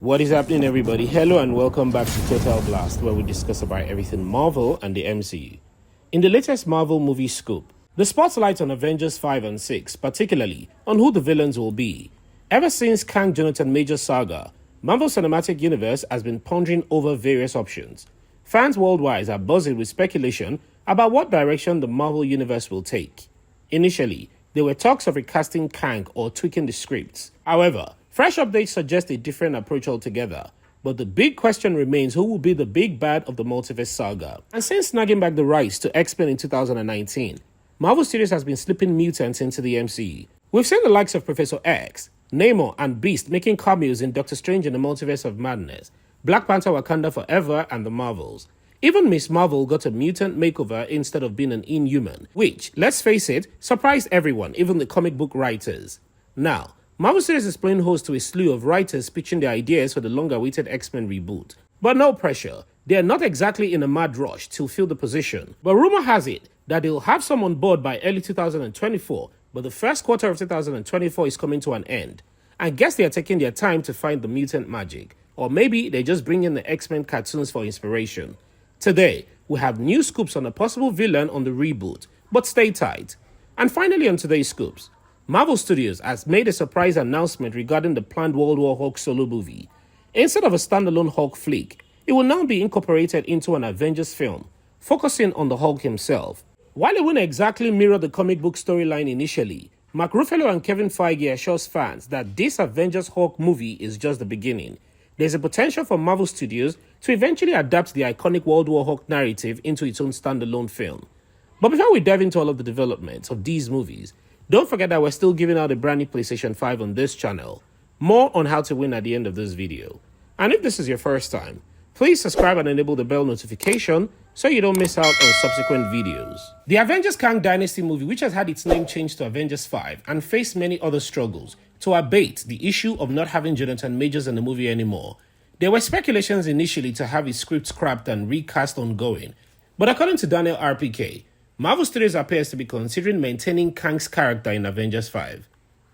What is happening, everybody? Hello and welcome back to Total Blast, where we discuss about everything Marvel and the MCU. In the latest Marvel movie scoop, the spotlight on Avengers 5 and 6, particularly on who the villains will be. Ever since Kang Jonathan Majors saga, Marvel Cinematic Universe has been pondering over various options. Fans worldwide are buzzing with speculation about what direction the Marvel Universe will take. Initially, there were talks of recasting Kang or tweaking the scripts. However, fresh updates suggest a different approach altogether, but the big question remains who will be the big bad of the multiverse saga. And since snagging back the rights to X-Men in 2019, Marvel Studios has been slipping mutants into the MCU. We've seen the likes of Professor X, Namor, and Beast making cameos in Doctor Strange in the Multiverse of Madness, Black Panther Wakanda Forever, and the Marvels. Even Miss Marvel got a mutant makeover instead of being an Inhuman, which, let's face it, surprised everyone, even the comic book writers. Now, Marvel Studios is playing host to a slew of writers pitching their ideas for the long-awaited X-Men reboot. But no pressure, they are not exactly in a mad rush to fill the position. But rumor has it that they'll have some on board by early 2024, but the first quarter of 2024 is coming to an end. I guess they are taking their time to find the mutant magic, or maybe they just bring in the X-Men cartoons for inspiration. Today, we have new scoops on a possible villain on the reboot, but stay tight. And finally on today's scoops, Marvel Studios has made a surprise announcement regarding the planned World War Hulk solo movie. Instead of a standalone Hulk flick, it will now be incorporated into an Avengers film, focusing on the Hulk himself. While it won't exactly mirror the comic book storyline initially, Mark Ruffalo and Kevin Feige assures fans that this Avengers Hulk movie is just the beginning. There's a potential for Marvel Studios to eventually adapt the iconic World War Hulk narrative into its own standalone film. But before we dive into all of the developments of these movies, don't forget that we're still giving out a brand new PlayStation 5 on this channel. More on how to win at the end of this video. And if this is your first time, please subscribe and enable the bell notification so you don't miss out on subsequent videos. The Avengers Kang Dynasty movie, which has had its name changed to Avengers 5 and faced many other struggles to abate the issue of not having Jonathan Majors in the movie anymore. There were speculations initially to have his script scrapped and recast ongoing, but according to Daniel RPK, Marvel Studios appears to be considering maintaining Kang's character in Avengers 5.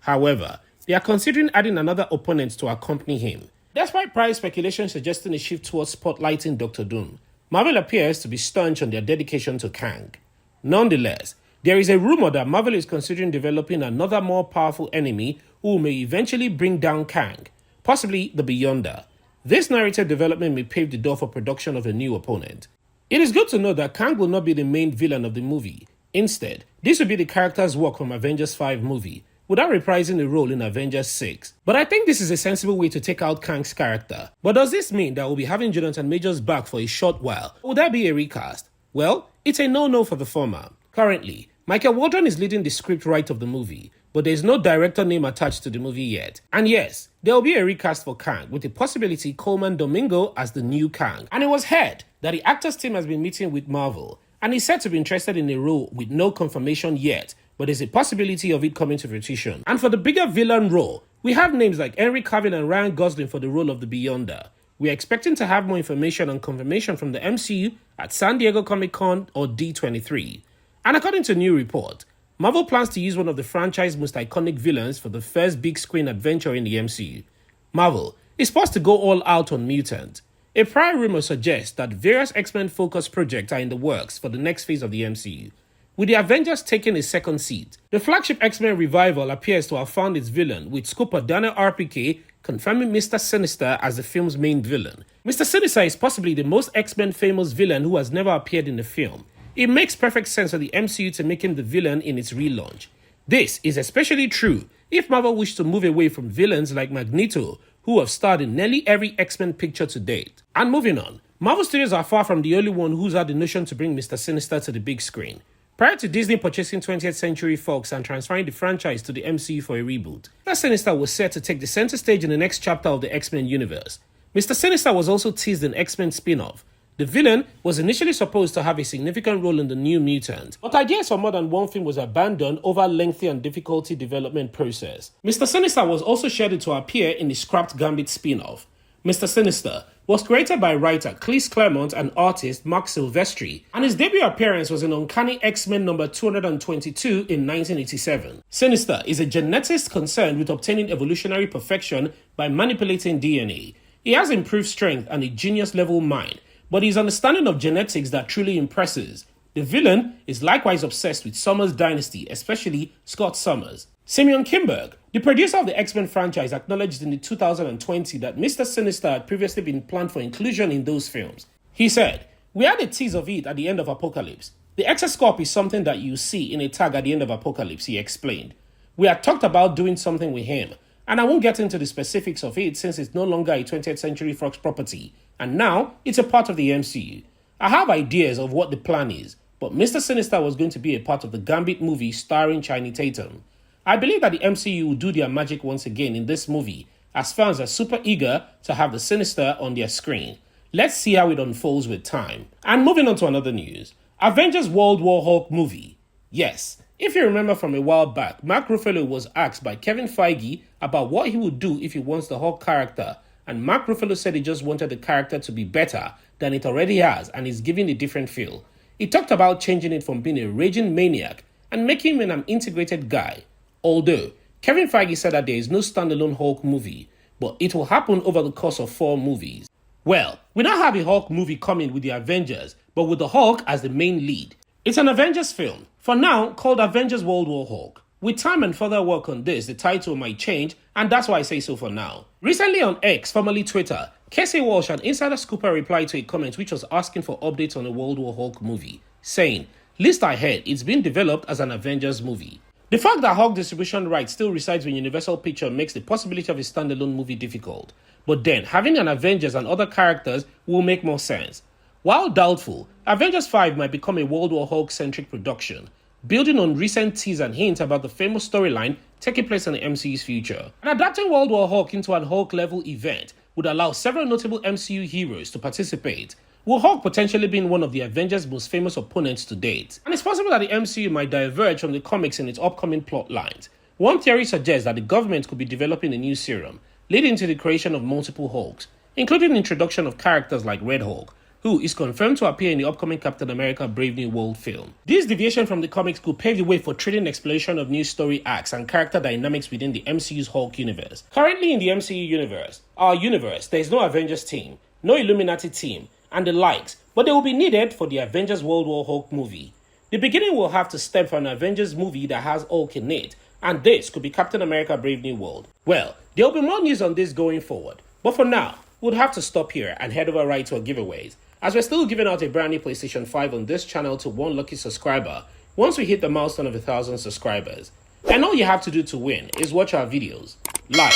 However, they are considering adding another opponent to accompany him. Despite prior speculation suggesting a shift towards spotlighting Dr. Doom, Marvel appears to be staunch on their dedication to Kang. Nonetheless, there is a rumor that Marvel is considering developing another more powerful enemy who may eventually bring down Kang, possibly the Beyonder. This narrative development may pave the door for production of a new opponent. It is good to know that Kang will not be the main villain of the movie. Instead, this will be the character's work from Avengers 5 movie, without reprising the role in Avengers 6. But I think this is a sensible way to take out Kang's character. But does this mean that we'll be having Jonathan Majors back for a short while? Would that be a recast? Well, it's a no-no for the former. Currently, Michael Waldron is leading the script right of the movie, but there is no director name attached to the movie yet. And yes, there will be a recast for Kang, with the possibility Coleman Domingo as the new Kang. And it was heard that the actors team has been meeting with Marvel, and is said to be interested in a role with no confirmation yet, but there's a possibility of it coming to fruition. And for the bigger villain role, we have names like Henry Cavill and Ryan Gosling for the role of the Beyonder. We are expecting to have more information and confirmation from the MCU at San Diego Comic-Con or D23. And according to a new report, Marvel plans to use one of the franchise's most iconic villains for the first big screen adventure in the MCU. Marvel is supposed to go all out on Mutant. A prior rumor suggests that various X-Men focused projects are in the works for the next phase of the MCU, with the Avengers taking a second seat. The flagship X-Men revival appears to have found its villain, with scooper Daniel RPK confirming Mr. Sinister as the film's main villain. Mr. Sinister is possibly the most X-Men famous villain who has never appeared in the film. It makes perfect sense for the MCU to make him the villain in its relaunch. This is especially true if Marvel wish to move away from villains like Magneto, who have starred in nearly every X-Men picture to date. And moving on, Marvel Studios are far from the only one who's had the notion to bring Mr. Sinister to the big screen. Prior to Disney purchasing 20th Century Fox and transferring the franchise to the MCU for a reboot, Mr. Sinister was set to take the center stage in the next chapter of the X-Men universe. Mr. Sinister was also teased in X-Men spin-off. The villain was initially supposed to have a significant role in the New Mutant, but ideas for more than one film was abandoned over a lengthy and difficult development process. Mr. Sinister was also scheduled to appear in the scrapped Gambit spin-off. Mr. Sinister was created by writer Cleese Claremont and artist Mark Silvestri, and his debut appearance was in Uncanny X-Men number 222 in 1987. Sinister is a geneticist concerned with obtaining evolutionary perfection by manipulating DNA. He has improved strength and a genius-level mind, but his understanding of genetics that truly impresses. The villain is likewise obsessed with Summers' dynasty, especially Scott Summers. Simeon Kimberg, the producer of the X-Men franchise, acknowledged in the 2020 that Mr. Sinister had previously been planned for inclusion in those films. He said, "We had a tease of it at the end of Apocalypse. The Exoscorp is something that you see in a tag at the end of Apocalypse," he explained. "We had talked about doing something with him, and I won't get into the specifics of it since it's no longer a 20th Century Fox property, and now it's a part of the MCU. I have ideas of what the plan is, but Mr. Sinister was going to be a part of the Gambit movie starring Channing Tatum. I believe that the MCU will do their magic once again in this movie, as fans are super eager to have the Sinister on their screen. Let's see how it unfolds with time." And moving on to another news, Avengers World War Hulk movie. Yes, if you remember from a while back, Mark Ruffalo was asked by Kevin Feige about what he would do if he wants the Hulk character, and Mark Ruffalo said he just wanted the character to be better than it already has and is giving a different feel. He talked about changing it from being a raging maniac and making him an integrated guy. Although, Kevin Feige said that there is no standalone Hulk movie, but it will happen over the course of 4 movies. Well, we now have a Hulk movie coming with the Avengers, but with the Hulk as the main lead. It's an Avengers film, for now called Avengers World War Hulk. With time and further work on this, the title might change, and that's why I say so for now. Recently on X, formerly Twitter, Casey Walsh, an insider scooper, replied to a comment which was asking for updates on the World War Hulk movie, saying, "Least I heard, it's been developed as an Avengers movie." The fact that Hulk distribution rights still resides with Universal Pictures makes the possibility of a standalone movie difficult. But then, having an Avengers and other characters will make more sense. While doubtful, Avengers 5 might become a World War Hulk-centric production, building on recent tease and hints about the famous storyline taking place in the MCU's future. And adapting World War Hulk into an Hulk-level event would allow several notable MCU heroes to participate, with Hulk potentially being one of the Avengers' most famous opponents to date. And it's possible that the MCU might diverge from the comics in its upcoming plot lines. One theory suggests that the government could be developing a new serum, leading to the creation of multiple Hulks, including the introduction of characters like Red Hulk, who is confirmed to appear in the upcoming Captain America Brave New World film. This deviation from the comics could pave the way for thrilling exploration of new story arcs and character dynamics within the MCU's Hulk universe. Currently in the MCU universe, there is no Avengers team, no Illuminati team, and the likes, but they will be needed for the Avengers World War Hulk movie. The beginning will have to stem from an Avengers movie that has Hulk in it, and this could be Captain America Brave New World. Well, there will be more news on this going forward, but for now, we'll have to stop here and head over right to our giveaways, as we're still giving out a brand new PlayStation 5 on this channel to one lucky subscriber once we hit the milestone of 1,000 subscribers. And all you have to do to win is watch our videos, like,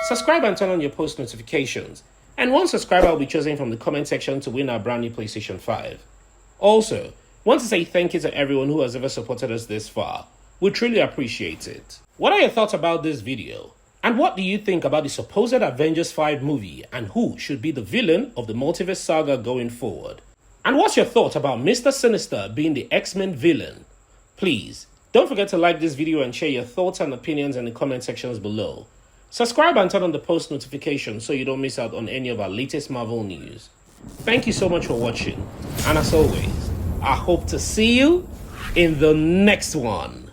subscribe and turn on your post notifications, and one subscriber will be chosen from the comment section to win our brand new PlayStation 5. Also, want to say thank you to everyone who has ever supported us this far. We truly appreciate it. What are your thoughts about this video? And what do you think about the supposed Avengers 5 movie and who should be the villain of the multiverse saga going forward? And what's your thought about Mr. Sinister being the X-Men villain? Please, don't forget to like this video and share your thoughts and opinions in the comment sections below. Subscribe and turn on the post notifications so you don't miss out on any of our latest Marvel news. Thank you so much for watching, and as always, I hope to see you in the next one.